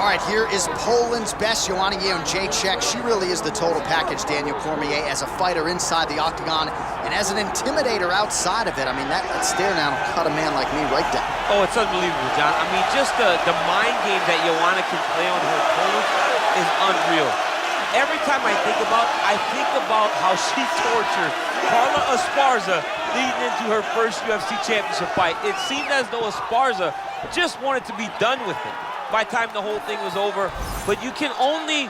All right, here is Poland's best, Joanna Jedrzejczyk. She really is the total package, Daniel Cormier, as a fighter inside the octagon and as an intimidator outside of it. I mean, that stare down will cut a man like me right down. Oh, it's unbelievable, John. I mean, just the mind game that Joanna can play on her opponent is unreal. Every time I think about how she tortured Carla Esparza leading into her first UFC championship fight. It seemed as though Esparza just wanted to be done with it by the time the whole thing was over. But you can only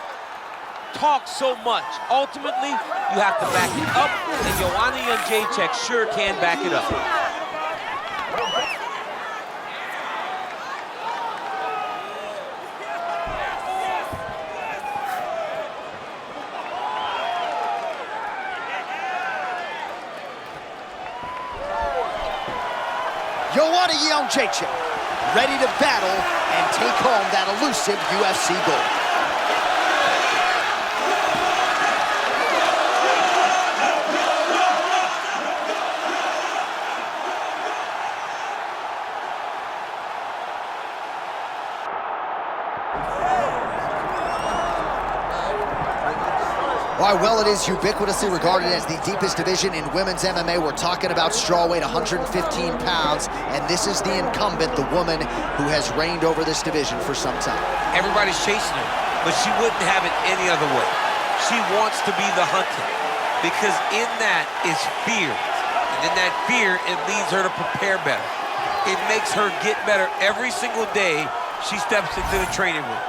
talk so much. Ultimately, you have to back it up, and Joanna Jedrzejczyk sure can back it up. Joanna Jedrzejczyk, ready to battle and take home that elusive UFC gold. All right, well, it is ubiquitously regarded as the deepest division in women's MMA. We're talking about strawweight, 115 pounds, and this is the incumbent, the woman who has reigned over this division for some time. Everybody's chasing her, but she wouldn't have it any other way. She wants to be the hunted, because in that is fear. And in that fear, it leads her to prepare better. It makes her get better every single day she steps into the training room.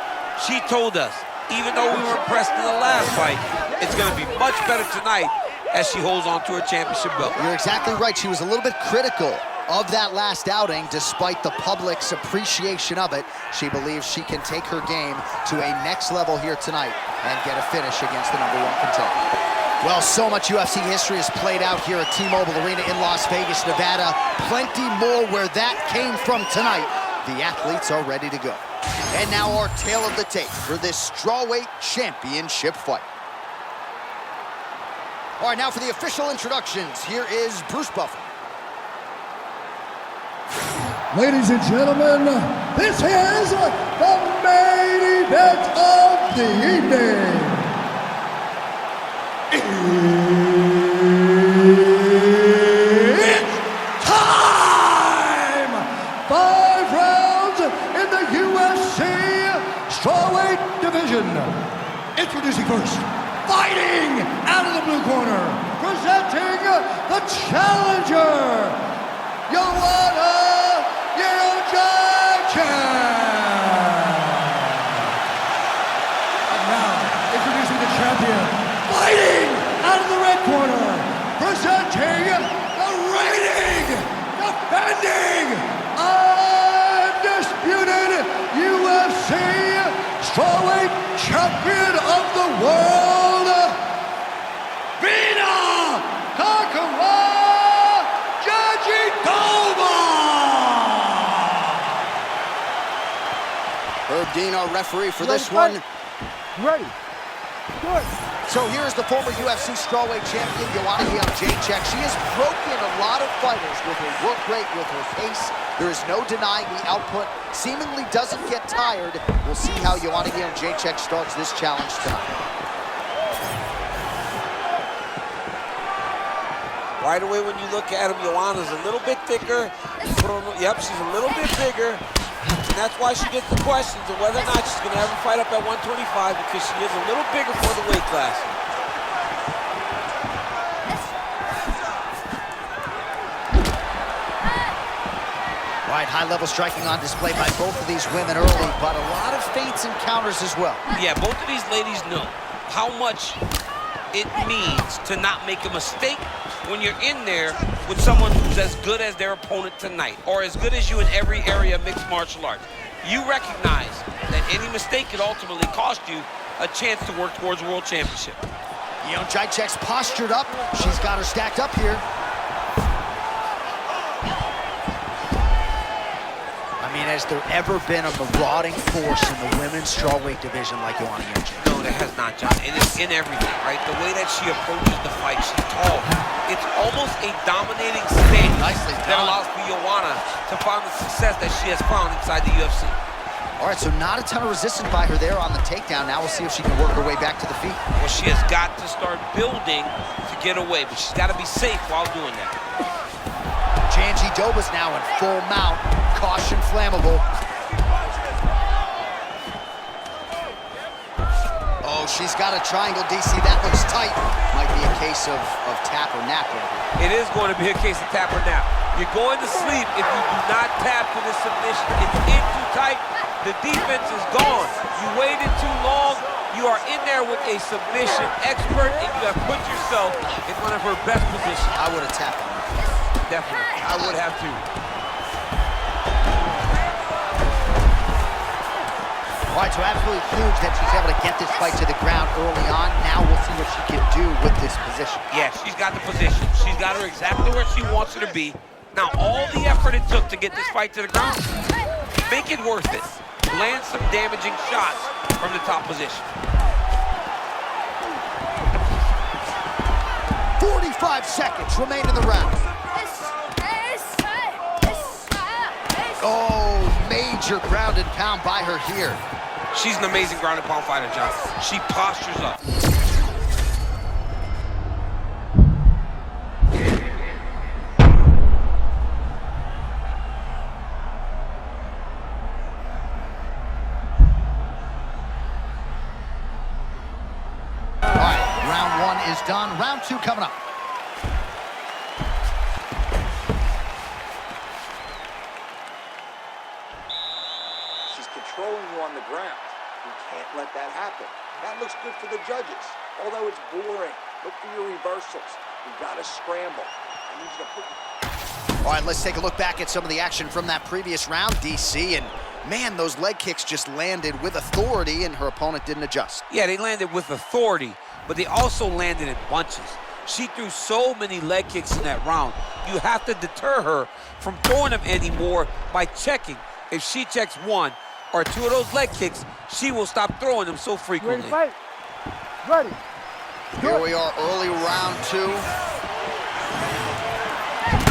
She told us, even though we were impressed in the last fight, it's going to be much better tonight as she holds on to her championship belt. You're exactly right. She was a little bit critical of that last outing, despite the public's appreciation of it. She believes she can take her game to a next level here tonight and get a finish against the #1 contender. Well, so much UFC history has played out here at T-Mobile Arena in Las Vegas, Nevada. Plenty more where that came from tonight. The athletes are ready to go. And now our tale of the tape for this strawweight championship fight. All right, now for the official introductions, here is Bruce Buffer. Ladies and gentlemen, this is the main event of the evening. It's time! 5 rounds in the UFC strawweight division. Introducing first, fighting out of the blue corner, presenting the challenger, Joanna Jedrzejczyk. And now, introducing the champion, fighting out of the red corner, presenting the reigning, defending, undisputed UFC strawweight champion of the world, Virna Jandiroba. Herb Dean, our referee for this one. Ready. Good. So here's the former UFC strawweight champion, Joanna Jedrzejczyk. She has broken a lot of fighters with her work rate, with her pace. There is no denying the output. Seemingly doesn't get tired. We'll see how Joanna Jedrzejczyk starts this challenge tonight. Right away when you look at him, Joanna's a little bit thicker. Yep, she's a little bit bigger. And that's why she gets the questions of whether or not she's going to ever fight up at 125, because she is a little bigger for the weight class. Right, high-level striking on display by both of these women early, but a lot of feints and counters as well. Yeah, both of these ladies know how much it means to not make a mistake when you're in there with someone who's as good as their opponent tonight, or as good as you in every area of mixed martial arts. You recognize that any mistake could ultimately cost you a chance to work towards a world championship. Jedrzejczyk's postured up. She's got her stacked up here. I mean, has there ever been a marauding force in the women's strawweight division like Joanna Jedrzejczyk? No, there has not, John. And it's in everything, right? The way that she approaches the fight, she's tall. It's almost a dominating stance that allows for Joanna to find the success that she has found inside the UFC. All right, so not a ton of resistance by her there on the takedown. Now we'll see if she can work her way back to the feet. Well, she has got to start building to get away, but she's got to be safe while doing that. Jandiroba's now in full mount. Caution flammable. Oh, she's got a triangle, DC. That looks tight. Might be a case of tap or nap right here. It is going to be a case of tap or nap. You're going to sleep if you do not tap to this submission. It's in too tight. The defense is gone. You waited too long. You are in there with a submission expert, and you have put yourself in one of her best positions. I would have tapped on her. Definitely. I would have too. All right, so absolutely huge that she's able to get this fight to the ground early on. Now we'll see what she can do with this position. Yeah, she's got the position. She's got her exactly where she wants her to be. Now, all the effort it took to get this fight to the ground, make it worth it. Land some damaging shots from the top position. 45 seconds remain in the round. Oh, major ground and pound by her here. She's an amazing ground and pound fighter, John. She postures up. All right, round one is done. Round two coming up. She's controlling you on the ground. We can't let that happen. That looks good for the judges. Although it's boring, look for your reversals. You gotta scramble. I need you to put... All right, let's take a look back at some of the action from that previous round, DC. And man, those leg kicks just landed with authority, and her opponent didn't adjust. Yeah, they landed with authority, but they also landed in bunches. She threw so many leg kicks in that round. You have to deter her from throwing them anymore by checking. If she checks one or two of those leg kicks, she will stop throwing them so frequently. Ready, fight. Ready. Here we are, early round two.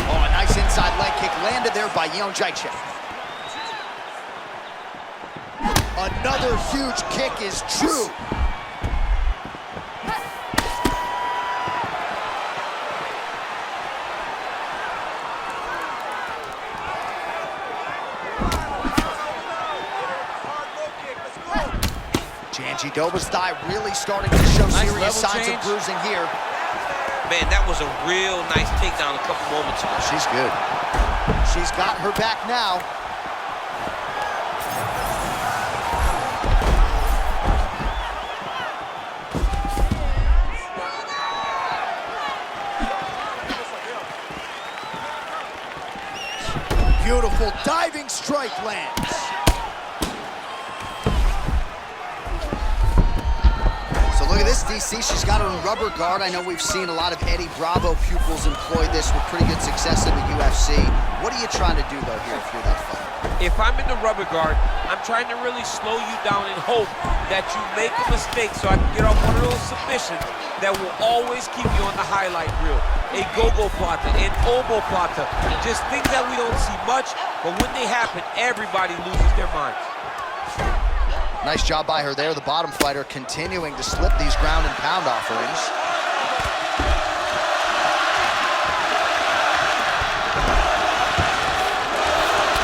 Oh, a nice inside leg kick landed there by Joanna Jedrzejczyk. Another huge kick is true. Jandiroba's thigh really starting to show serious signs of bruising here. Man, that was a real nice takedown a couple moments ago. She's good. She's got her back now. Beautiful diving strike lands. Look at this, DC. She's got her in rubber guard. I know we've seen a lot of Eddie Bravo pupils employ this with pretty good success in the UFC. What are you trying to do, though, here through that fight? If I'm in the rubber guard, I'm trying to really slow you down and hope that you make a mistake so I can get off one of those submissions that will always keep you on the highlight reel. A go-go plata, an omoplata, just things that we don't see much, but when they happen, everybody loses their minds. Nice job by her there. The bottom fighter continuing to slip these ground and pound offerings.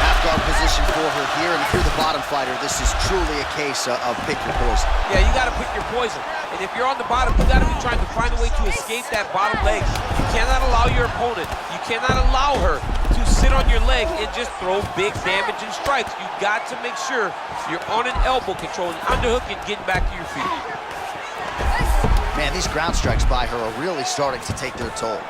Half guard position for her here, and if you're the bottom fighter, this is truly a case of pick your poison. Yeah, you gotta pick your poison. And if you're on the bottom, you gotta be trying to find a way to escape that bottom leg. You cannot allow your opponent, you cannot allow her to sit on your leg and just throw big damaging strikes. You got to make sure you're on an elbow, controlling the underhook and getting back to your feet. Man, these ground strikes by her are really starting to take their toll.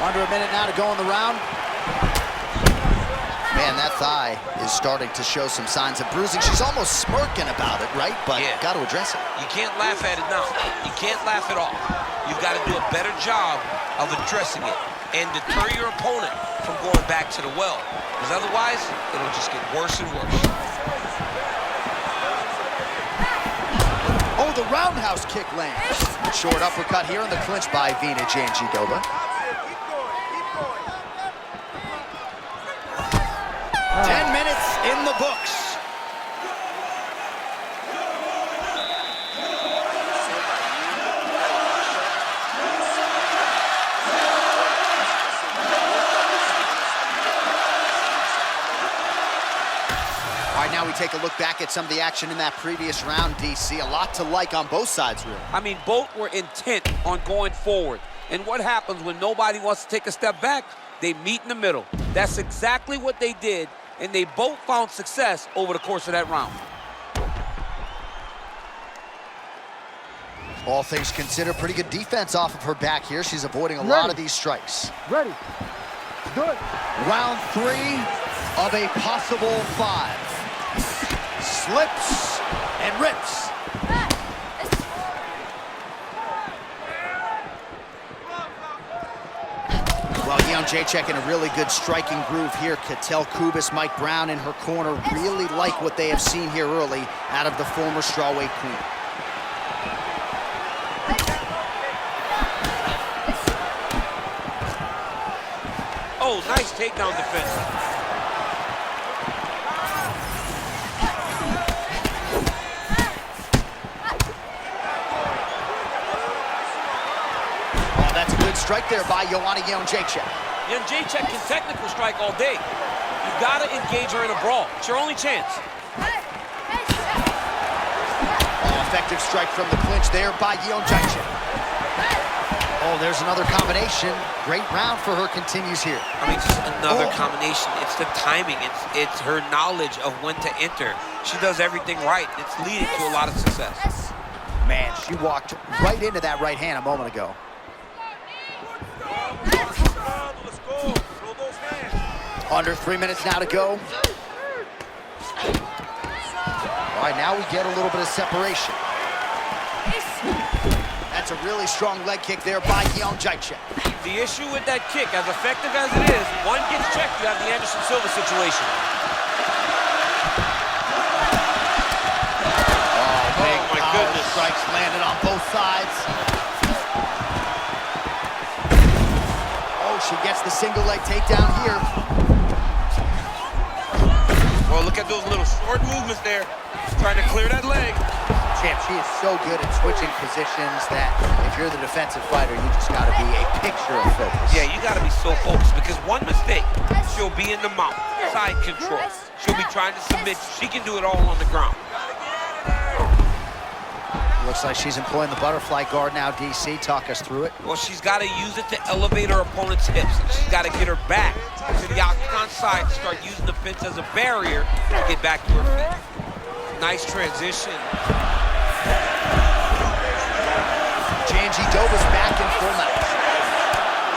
Under a minute now to go in the round. Man, that thigh is starting to show some signs of bruising. She's almost smirking about it, right? But yeah, got to address it. You can't laugh at it now. You can't laugh it off. You You've got to do a better job of addressing it and deter your opponent from going back to the well. Because otherwise, it'll just get worse and worse. Oh, the roundhouse kick lands. Short uppercut here in the clinch by Virna Jandiroba. 10 minutes in the books. All right, now we take a look back at some of the action in that previous round, DC. A lot to like on both sides, really. I mean, both were intent on going forward. And what happens when nobody wants to take a step back? They meet in the middle. That's exactly what they did, and they both found success over the course of that round. All things considered, pretty good defense off of her back here. She's avoiding a lot of these strikes. Ready. Do it. Round 3 of a possible 5. Slips and rips. Well, Jedrzejczyk in a really good striking groove here. Cattell Kubis, Mike Brown in her corner really like what they have seen here early out of the former strawweight queen. Oh, nice takedown defense. That's a good strike there by Joanna Jedrzejczyk. Jedrzejczyk can technical strike all day. You gotta engage her in a brawl. It's your only chance. Oh, effective strike from the clinch there by Jedrzejczyk. Oh, there's another combination. Great round for her continues here. I mean, just another combination. It's the timing. It's her knowledge of when to enter. She does everything right. It's leading to a lot of success. Man, she walked right into that right hand a moment ago. Under 3 minutes now to go. All right, now we get a little bit of separation. That's a really strong leg kick there by Jedrzejczyk. The issue with that kick, as effective as it is, one gets checked, you have the Anderson Silva situation. Oh, big my power goodness. strikes landed on both sides. Oh, she gets the single leg takedown here. Well, look at those little short movements there. Trying to clear that leg. Champ, she is so good at switching positions that if you're the defensive fighter, you just got to be a picture of focus. Yeah, you got to be so focused because one mistake, she'll be in the mount, side control. She'll be trying to submit. She can do it all on the ground. Looks like she's employing the butterfly guard now, DC. Talk us through it. Well, she's got to use it to elevate her opponent's hips. She's got to get her back to the octagon side and start using the fence as a barrier to get back to her feet. Nice transition. Jandiroba's back in full mount.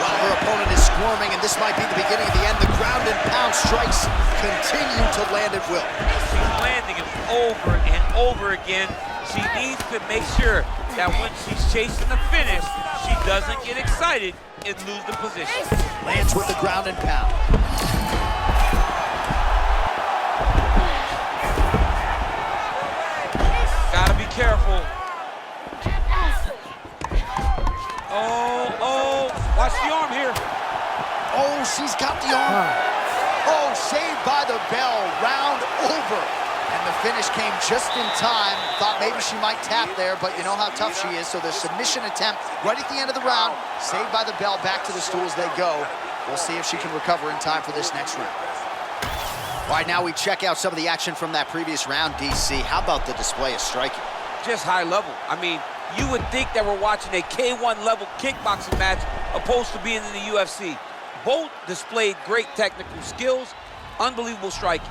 Well, her opponent is squirming, and this might be the beginning of the end. The ground and pound strikes continue to land at will. She's landing them over and over again. She needs to make sure that when she's chasing the finish, she doesn't get excited and lose the position. Lands with the ground and pound. Gotta be careful. Oh, watch the arm here. Oh, she's got the arm. Oh, saved by the bell, round over. And the finish came just in time. Thought maybe she might tap there, but you know how tough she is. So the submission attempt right at the end of the round, saved by the bell, back to the stools they go. We'll see if she can recover in time for this next round. All right, now we check out some of the action from that previous round, DC. How about the display of striking? Just high level. I mean, you would think that we're watching a K1 level kickboxing match opposed to being in the UFC. Both displayed great technical skills, unbelievable striking.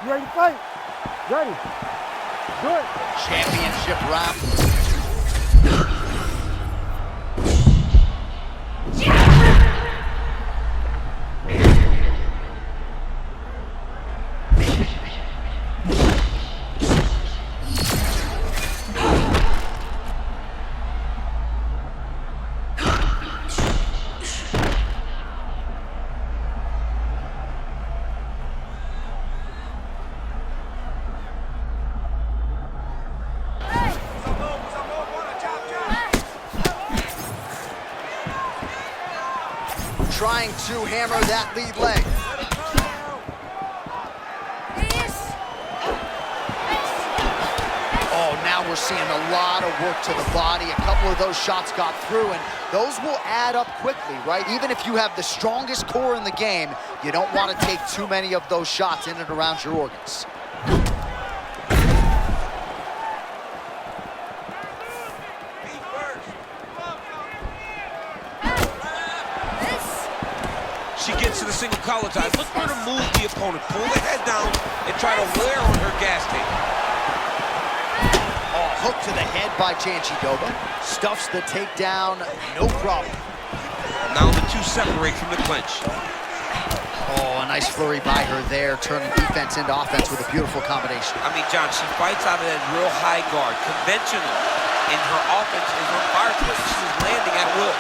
You ready to fight? Ready. Do it. Championship round. trying to hammer that lead leg. Oh, now we're seeing a lot of work to the body. A couple of those shots got through, and those will add up quickly, right? Even if you have the strongest core in the game, you don't want to take too many of those shots in and around your organs. She gets to the single collar tie. Look for her to move the opponent. Pull the head down and try to wear on her gas tank. Oh, hook to the head by Jandiroba. Stuffs the takedown, no problem. Now the two separate from the clinch. Oh, a nice flurry by her there, turning defense into offense with a beautiful combination. I mean, John, she fights out of that real high guard. Conventional in her offense is her fire twist. She's landing at will.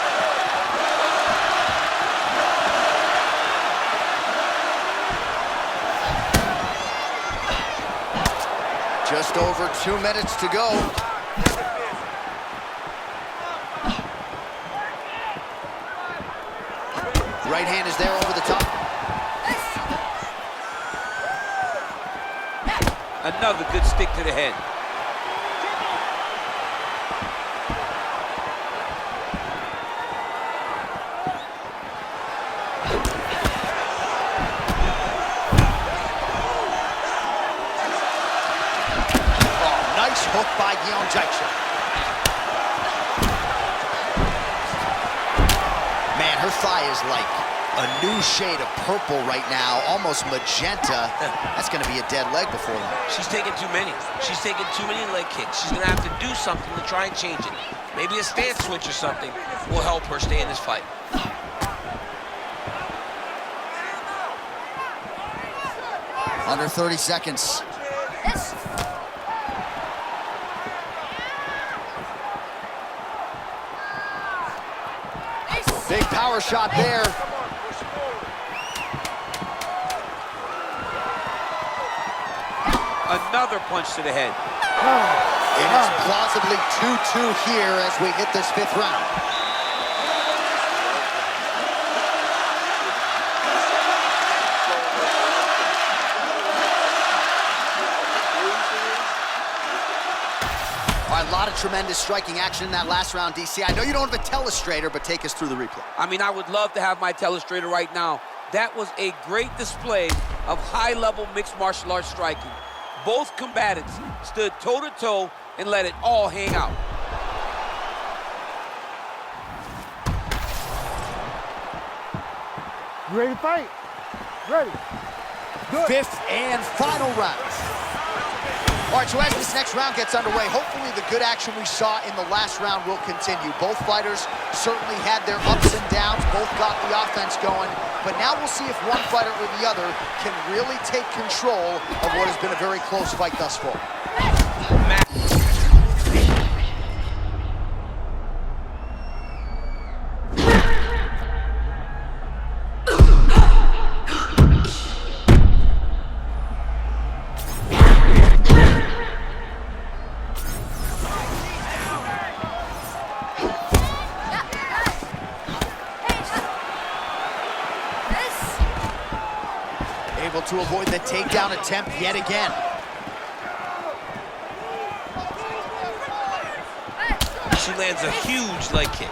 Just over 2 minutes to go. Right hand is there over the top. Another good stick to the head. Hook by Joanna Jedrzejczyk. Man, her thigh is like a new shade of purple right now, almost magenta. That's going to be a dead leg before long. She's taking too many. She's taking too many leg kicks. She's going to have to do something to try and change it. Maybe a stance switch or something will help her stay in this fight. Under 30 seconds. Big power shot there. Another punch to the head. It is plausibly 2-2 here as we hit this 5th round. All right, a lot of tremendous striking action in that last round, DC. I know you don't have a telestrator, but take us through the replay. I mean, I would love to have my telestrator right now. That was a great display of high-level mixed martial arts striking. Both combatants stood toe-to-toe and let it all hang out. You ready to fight? Ready. Good. 5th and final round. All right, so as this next round gets underway, hopefully the good action we saw in the last round will continue. Both fighters certainly had their ups and downs, both got the offense going, but now we'll see if one fighter or the other can really take control of what has been a very close fight thus far. Able to avoid the takedown attempt yet again. She lands a huge leg kick.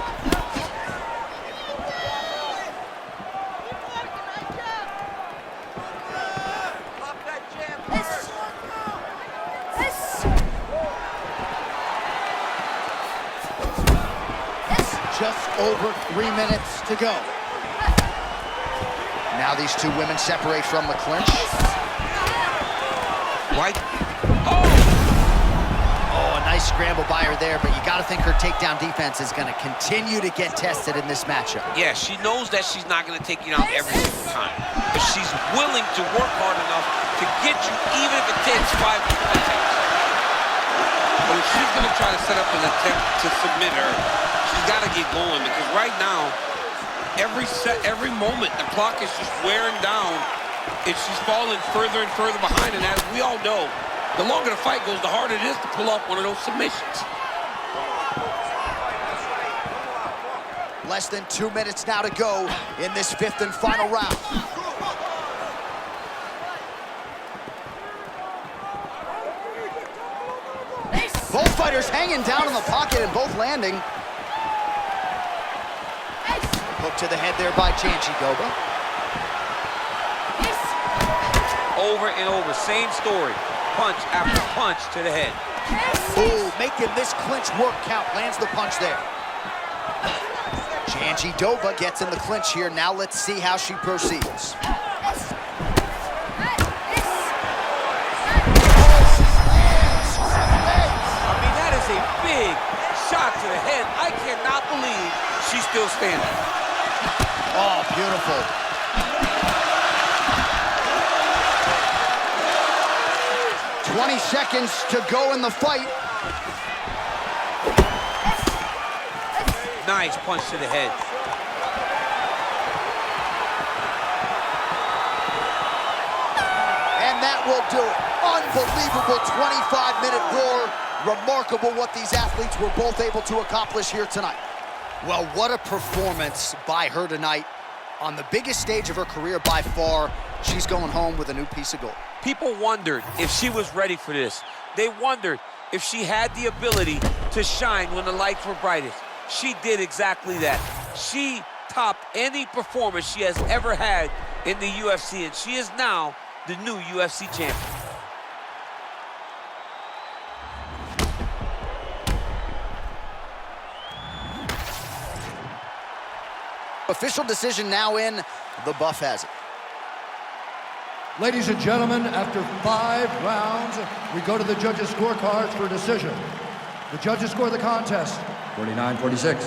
Just over 3 minutes to go. Now these two women separate from the clinch. Right. Oh, a nice scramble by her there, but you got to think her takedown defense is going to continue to get tested in this matchup. Yeah, she knows that she's not going to take you down every single time, but she's willing to work hard enough to get you, even if it takes 5 attempts. But if she's going to try to set up an attempt to submit her, she's got to get going, because right now, every moment, the clock is just wearing down, and she's falling further and further behind. And as we all know, the longer the fight goes, the harder it is to pull off one of those submissions. Less than 2 minutes now to go in this 5th and final round. Both fighters hanging down in the pocket and both landing. Hook to the head there by Jandiroba. Over and over, same story. Punch after punch to the head. Ooh, making this clinch work count. Lands the punch there. Jandiroba gets in the clinch here. Now let's see how she proceeds. A big shot to the head. I cannot believe she's still standing. Oh, beautiful. "20 seconds to go in the fight." Nice punch to the head. And that will do it. Unbelievable 25-minute roar. Remarkable what these athletes were both able to accomplish here tonight. Well, what a performance by her tonight. On the biggest stage of her career by far, she's going home with a new piece of gold. People wondered if she was ready for this. They wondered if she had the ability to shine when the lights were brightest. She did exactly that. She topped any performance she has ever had in the UFC, and she is now the new UFC champion. Official decision now in. The buff has it. Ladies and gentlemen, after 5 rounds, we go to the judges' scorecards for a decision. The judges score the contest 49-46,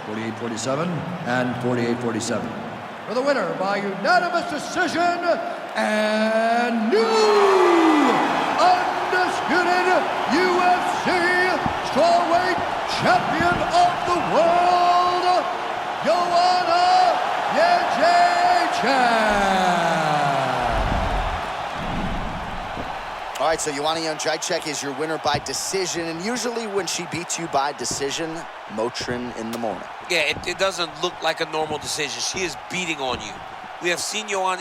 48-47, and 48-47. For the winner by unanimous decision and new undisputed UFC strawweight champion of the world, Joanna Jedrzejczyk. All right, so Joanna Jedrzejczyk is your winner by decision, and usually when she beats you by decision, Motrin in the morning. Yeah, it doesn't look like a normal decision. She is beating on you. We have seen Joanna